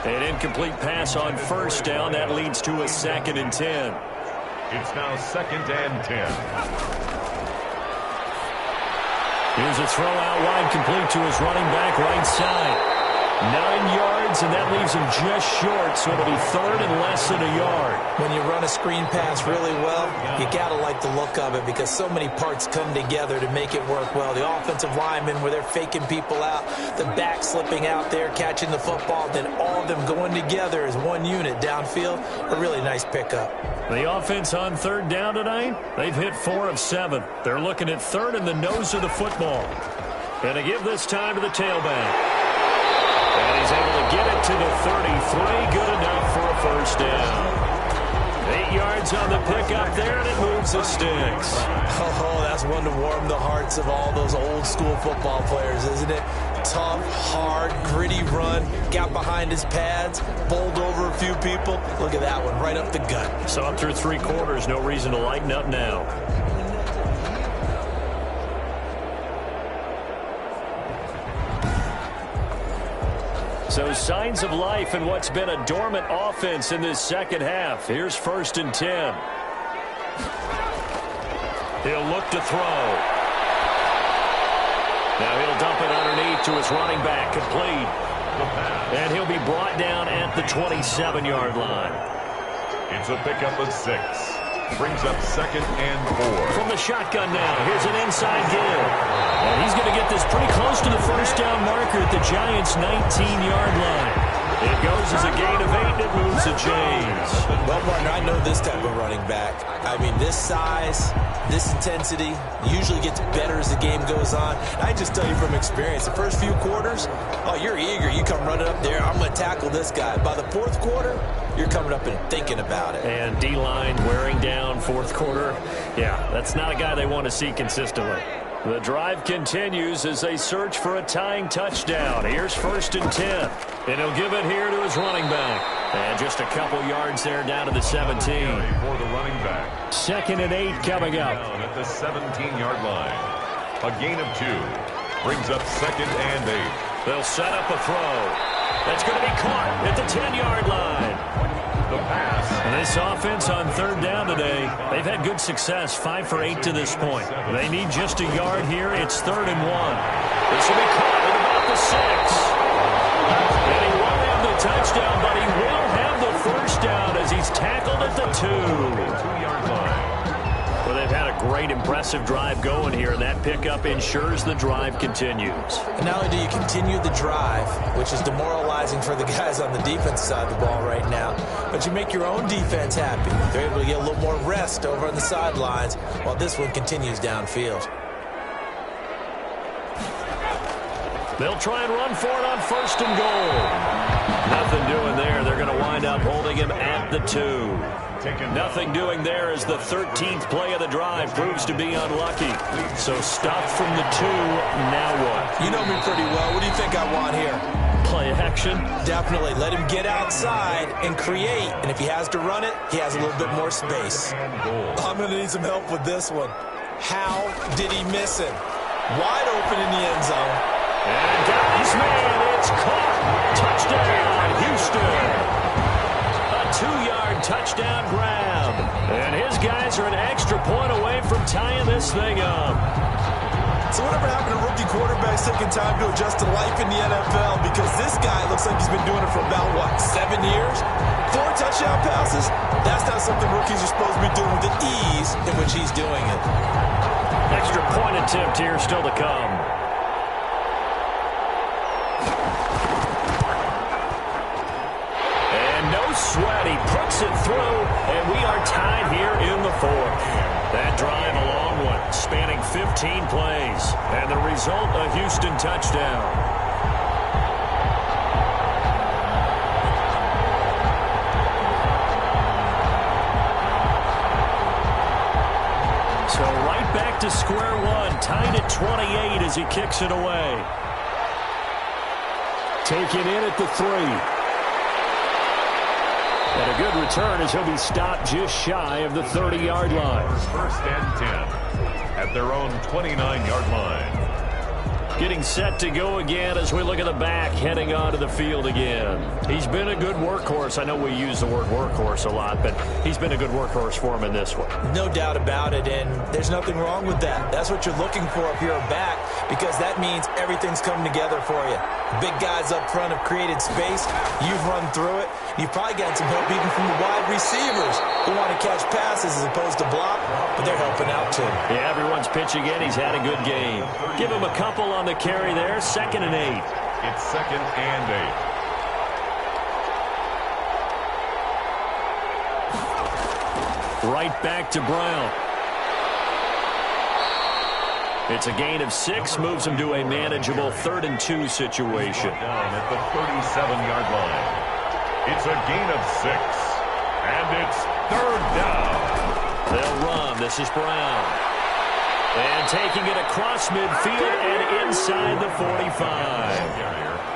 An incomplete pass on 1st down. That leads to a 2nd and 10. It's now 2nd and 10. Here's a throw out wide, complete to his running back right side. 9 yards, and that leaves him just short, so it'll be 3rd and less than a yard. When you run a screen pass really well, you got to like the look of it because so many parts come together to make it work well. The offensive linemen, where they're faking people out, the back slipping out there, catching the football, then all of them going together as one unit downfield. A really nice pickup. The offense on 3rd down tonight, they've hit 4 of 7. They're looking at 3rd in the nose of the football. And to give this time to the tailback. And he's able to get it to the 33. Good enough for a first down. 8 yards on the pickup there, and it moves the sticks. Oh, that's one to warm the hearts of all those old school football players, isn't it? Tough, hard, gritty run. Got behind his pads, bowled over a few people. Look at that one, right up the gut. So up through 3 quarters, no reason to lighten up now. So signs of life in what's been a dormant offense in this second half. Here's 1st and 10. He'll look to throw. Now he'll dump it underneath to his running back, complete. And he'll be brought down at the 27-yard line. It's a pickup of 6. Brings up 2nd and 4. From the shotgun now, here's an inside give. And he's going to get this pretty close to the first down marker at the Giants' 19-yard line. It goes as a gain of 8. It moves to James. Well, partner, I know this type of running back. I mean, this size, this intensity usually gets better as the game goes on. I just tell you from experience, the first few quarters, oh, you're eager. You come running up there, I'm going to tackle this guy. By the 4th quarter, you're coming up and thinking about it. And D-line wearing down 4th quarter. Yeah, that's not a guy they want to see consistently. The drive continues as they search for a tying touchdown. Here's 1st and 10. And he'll give it here to his running back. And just a couple yards there down to the 17. For the running back. 2nd and 8 coming up. Down at the 17-yard line. A gain of 2. Brings up 2nd and 8. They'll set up a throw. That's going to be caught at the 10-yard line. The pass. And this offense on 3rd down today, they've had good success, 5 for 8 to this point. They need just a yard here. It's 3rd and 1. This will be caught at about the 6. And he won't have the touchdown, but he will have the first down as he's tackled at the 2. 2-yard line. Well, they've had a great, impressive drive going here, and that pickup ensures the drive continues. And not only do you continue the drive, which is demoralizing for the guys on the defense side of the ball right now, but you make your own defense happy. They're able to get a little more rest over on the sidelines while this one continues downfield. They'll try and run for it on 1st and goal. Nothing doing there. They're going to wind up holding him at the 2. Nothing doing there as the 13th play of the drive proves to be unlucky. So stopped from the 2. Now what? You know me pretty well. What do you think I want here. Play action. Definitely. Let him get outside and create. And if he has to run it, he has a little bit more space. I'm going to need some help with this one. How did he miss him? Wide open in the end zone. And got his man. It's caught. Touchdown, Houston. A 2-yard touchdown grab. And his guys are an extra point away from tying this thing up. So whatever happened to rookie quarterbacks taking time to adjust to life in the NFL? Because this guy looks like he's been doing it for about, 7 years? 4 touchdown passes? That's not something rookies are supposed to be doing with the ease in which he's doing it. Extra point attempt here still to come. And no sweat. He puts it through, and we are tied here in the 4th. That drive, a long one, spanning 15 plays. And the result, a Houston touchdown. So right back to square one, tied at 28 as he kicks it away. Taken in at the 3. And a good return as he'll be stopped just shy of the 30-yard line. First and 10 at their own 29-yard line. Getting set to go again as we look at the back heading onto the field again. He's been a good workhorse. I know we use the word workhorse a lot, but he's been a good workhorse for him in this one. No doubt about it, and there's nothing wrong with that. That's what you're looking for up here back, because that means everything's coming together for you. Big guys up front have created space. You've run through it. You've probably gotten some help even from the wide receivers who want to catch passes as opposed to block, but they're helping out too. Yeah, everyone's pitching in. He's had a good game. Give him a couple on the carry there. 2nd and 8. It's 2nd and 8. Right back to Brown. It's a gain of 6, moves him to a manageable 3rd and 2 situation. Down at the 37-yard line. It's a gain of 6, and it's 3rd down. They'll run. This is Brown. And taking it across midfield and inside the 45.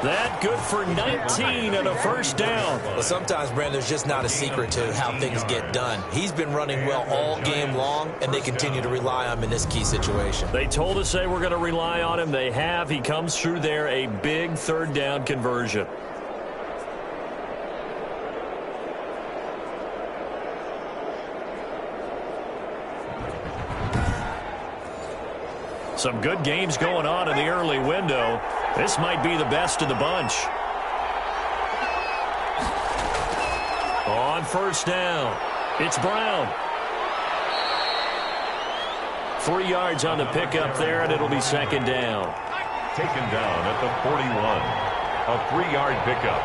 That good for 19 and a first down. Well, sometimes, Brandon, there's just not a secret to how things get done. He's been running well all game long, and they continue to rely on him in this key situation. They told us they were going to rely on him. They have. He comes through there, a big 3rd down conversion. Some good games going on in the early window. This might be the best of the bunch. On first down, it's Brown. 3 yards on the pickup there, and it'll be 2nd down. Taken down at the 41. A 3-yard pickup.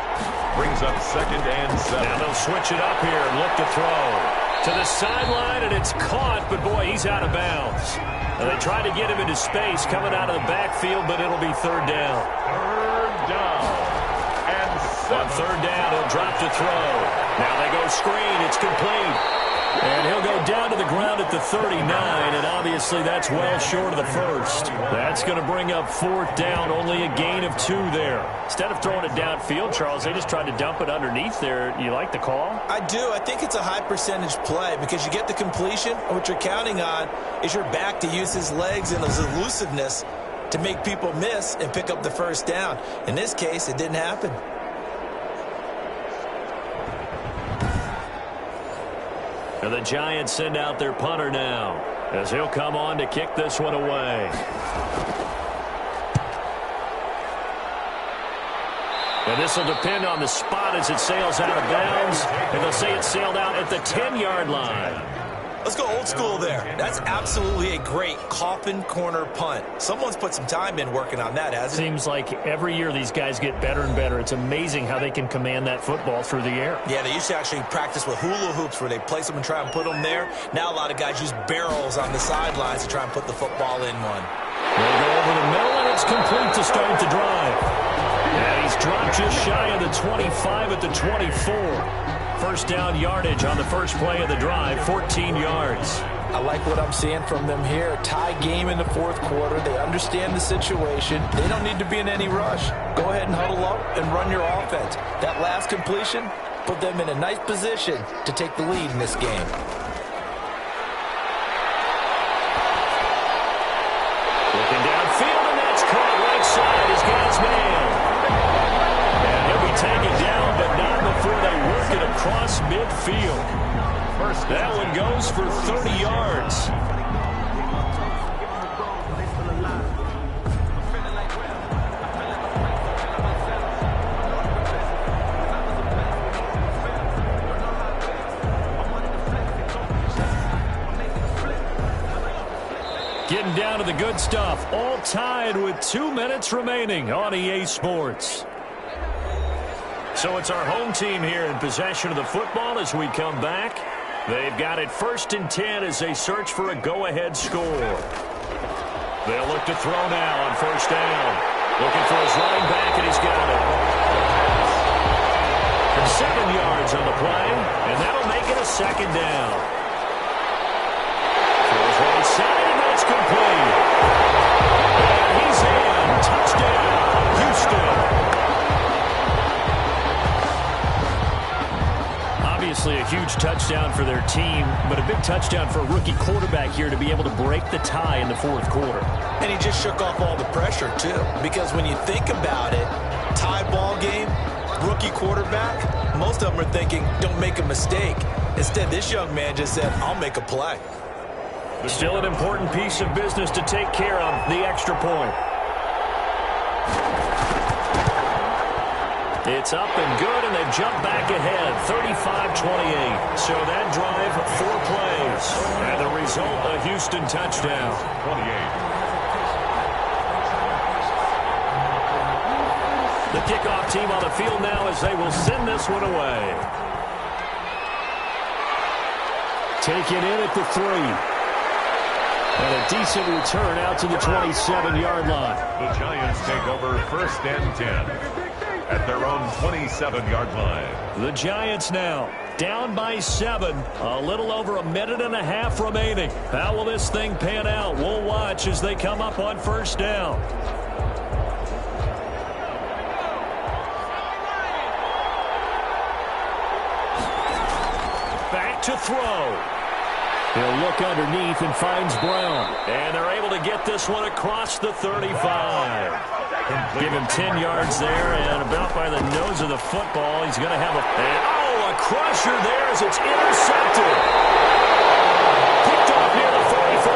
Brings up 2nd and 7. Now they'll switch it up here and look to throw. To the sideline, and it's caught, but boy, he's out of bounds. And they try to get him into space coming out of the backfield, but it'll be 3rd down. 3rd down. And 7. On 3rd down, he'll drop to throw. Now they go screen. It's complete. And he'll go down to the ground at the 39, and obviously that's well short of the first. That's going to bring up 4th down, only a gain of 2 there. Instead of throwing it downfield, Charles, they just tried to dump it underneath there. You like the call? I do. I think it's a high percentage play because you get the completion, and what you're counting on is your back to use his legs and his elusiveness to make people miss and pick up the first down. In this case, it didn't happen. And the Giants send out their punter now as he'll come on to kick this one away. And this will depend on the spot as it sails out of bounds. And they'll say it sailed out at the 10-yard line. Let's go old school there. That's absolutely a great coffin corner punt. Someone's put some time in working on that, hasn't it? Seems like every year these guys get better and better. It's amazing how they can command that football through the air. Yeah, they used to actually practice with hula hoops where they place them and try and put them there. Now a lot of guys use barrels on the sidelines to try and put the football in one. They go over the middle, and it's complete to start the drive. And he's dropped just shy of the 25 at the 24. First down yardage on the first play of the drive, 14 yards. I like what I'm seeing from them here. Tie game in the fourth quarter. They understand the situation. They don't need to be in any rush. Go ahead and huddle up and run your offense. That last completion put them in a nice position to take the lead in this game. Looking downfield, and that's caught right side as God's man. And he'll be taken down, but not before they work it across midfield. That one goes for 30 yards. Getting down to the good stuff. All tied with 2 minutes remaining on EA Sports. So it's our home team here in possession of the football as we come back. They've got it 1st and 10 as they search for a go-ahead score. They'll look to throw now on 1st down. Looking for his running back, and he's got it. 7 yards on the play, and that'll make it a 2nd down. Throws right side, and that's complete. And he's in. Touchdown, Houston. Obviously a huge touchdown for their team, but a big touchdown for a rookie quarterback here to be able to break the tie in the fourth quarter. And he just shook off all the pressure, too. Because when you think about it, tie ball game, rookie quarterback, most of them are thinking, don't make a mistake. Instead, this young man just said, I'll make a play. Still an important piece of business to take care of, the extra point. It's up and good, and they've jumped back ahead, 35-28. So that drive, 4 plays. And the result, a Houston touchdown. 28. The kickoff team on the field now as they will send this one away. Taken in at the 3. And a decent return out to the 27-yard line. The Giants take over 1st and 10. At their own 27-yard line. The Giants now down by 7. A little over a minute and a half remaining. How will this thing pan out? We'll watch as they come up on 1st down. Back to throw. He'll look underneath and finds Brown. And they're able to get this one across the 35. Give him 10 yards there, and about by the nose of the football, he's going to have a crusher there as it's intercepted. Picked off near the 44.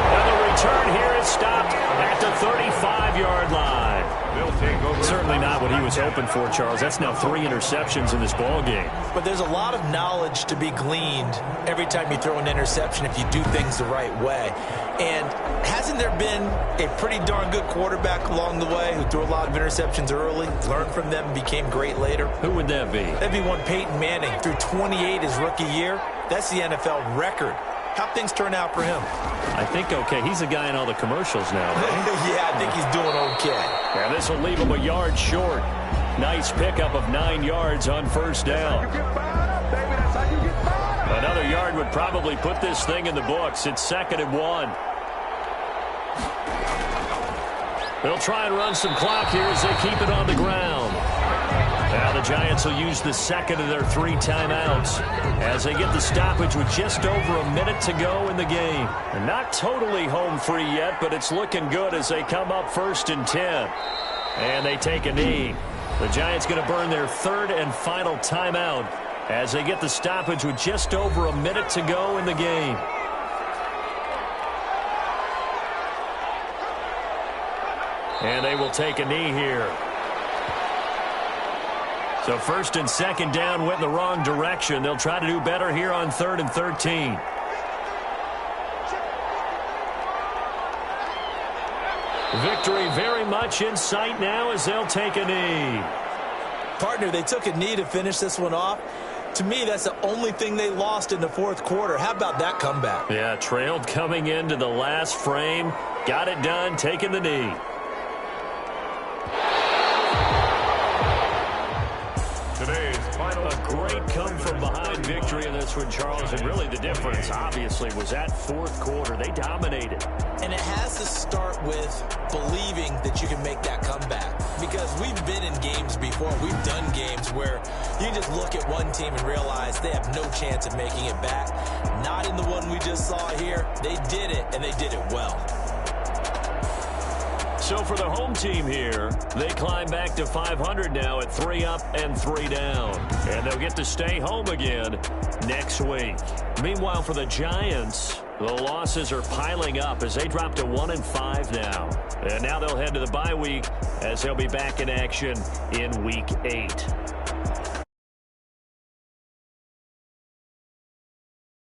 And the return here is stopped at the 35-yard line. They'll take over. Certainly not what he was hoping for, Charles. That's now 3 interceptions in this ball game. But there's a lot of knowledge to be gleaned every time you throw an interception if you do things the right way. And hasn't there been a pretty darn good quarterback along the way who threw a lot of interceptions early, learned from them, and became great later? Who would that be? That'd be one Peyton Manning. Threw 28 his rookie year. That's the NFL record. How'd things turn out for him? I think okay. He's a guy in all the commercials now. Yeah, I think he's doing okay. And this will leave him a yard short. Nice pickup of 9 yards on 1st down. Another yard would probably put this thing in the books. It's 2nd and 1. They'll try and run some clock here as they keep it on the ground. Now the Giants will use the 2nd of their 3 timeouts as they get the stoppage with just over a minute to go in the game. They're not totally home free yet, but it's looking good as they come up 1st and 10. And they take a knee. The Giants going to burn their 3rd and final timeout as they get the stoppage with just over a minute to go in the game. And they will take a knee here. So 1st and 2nd down went in the wrong direction. They'll try to do better here on 3rd and 13. Victory very much in sight now as they'll take a knee. Partner, they took a knee to finish this one off. To me, that's the only thing they lost in the fourth quarter. How about that comeback? Yeah, trailed coming into the last frame. Got it done, taking the knee. Today's final Great come-from-behind victory in this one, Charles. And really the difference, obviously, was that fourth quarter. They dominated. And it has to start with believing that you can make that comeback. Because we've been in games before. We've done games where you can just look at one team and realize they have no chance of making it back. Not in the one we just saw here. They did it, and they did it well. So for the home team here, they climb back to 500 now at 3 up and 3 down. And they'll get to stay home again next week. Meanwhile, for the Giants, the losses are piling up as they drop to 1-5 now. And now they'll head to the bye week as they'll be back in action in Week 8.